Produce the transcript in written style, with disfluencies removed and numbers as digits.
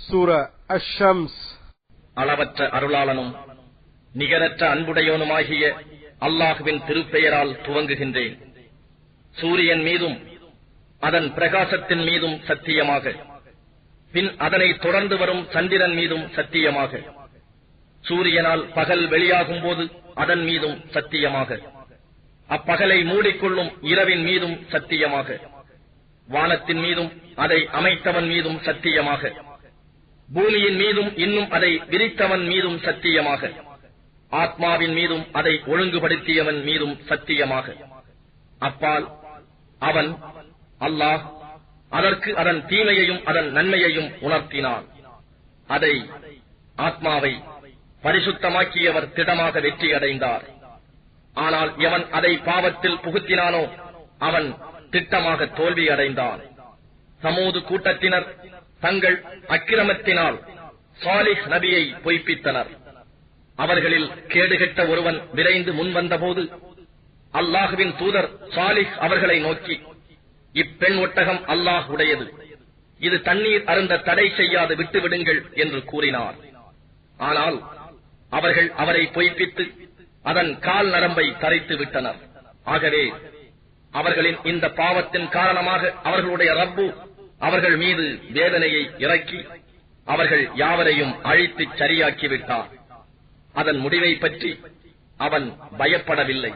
சூரா அஷ்-ஷம்ஸ். அளவற்ற அருளாளனும் நிகரற்ற அன்புடையவனுமாகிய அல்லாஹுவின் திருப்பெயரால் துவங்குகின்றேன். சூரியன் மீதும் அதன் பிரகாசத்தின் மீதும் சத்தியமாக, பின் அதனை தொடர்ந்து வரும் சந்திரன் மீதும் சத்தியமாக, சூரியனால் பகல் வெளியாகும் போது அதன் மீதும் சத்தியமாக, அப்பகலை மூடிக்கொள்ளும் இரவின் மீதும் சத்தியமாக, வானத்தின் மீதும் அதை அமைத்தவன் மீதும் சத்தியமாக, பூமியின் மீதும் இன்னும் அதை விரித்தவன் மீதும் சத்தியமாக, ஆத்மாவின் மீதும் அதை ஒழுங்குபடுத்தியவன் மீதும் சத்தியமாக. அப்பால் அவன் அல்லாஹ் அதற்கு அதன் தீமையையும் அதன் நன்மையையும் உணர்த்தினான். அதை ஆத்மாவை பரிசுத்தமாக்கியவர் திடமாக வெற்றி அடைந்தார். ஆனால் எவன் அதை பாவத்தில் புகுத்தினானோ அவன் திட்டமாக தோல்வி அடைந்தான். சமூது கூட்டத்தினர் தங்கள் அக்கிரமத்தினால் சாலிஹ் நபியை பொய்ப்பித்தனர். அவர்களில் கேடுகெட்ட ஒருவன் விரைந்து முன்வந்தபோது அல்லாஹுவின் தூதர் சாலிஹ் அவர்களை நோக்கி, இப்பெண் ஒட்டகம் அல்லாஹ் உடையது, இது தண்ணீர் அருந்த தடை செய்யாது விட்டுவிடுங்கள் என்று கூறினார். ஆனால் அவர்கள் அவரை பொய்ப்பித்து அதன் கால் நரம்பை தரித்து விட்டனர். ஆகவே அவர்களின் இந்த பாவத்தின் காரணமாக அவர்களுடைய ரப்பு அவர்கள் மீது வேதனையை இறக்கி அவர்கள் யாவரையும் அழித்துச் சரியாக்கிவிட்டார். அதன் முடிவை பற்றி அவன் பயப்படவில்லை.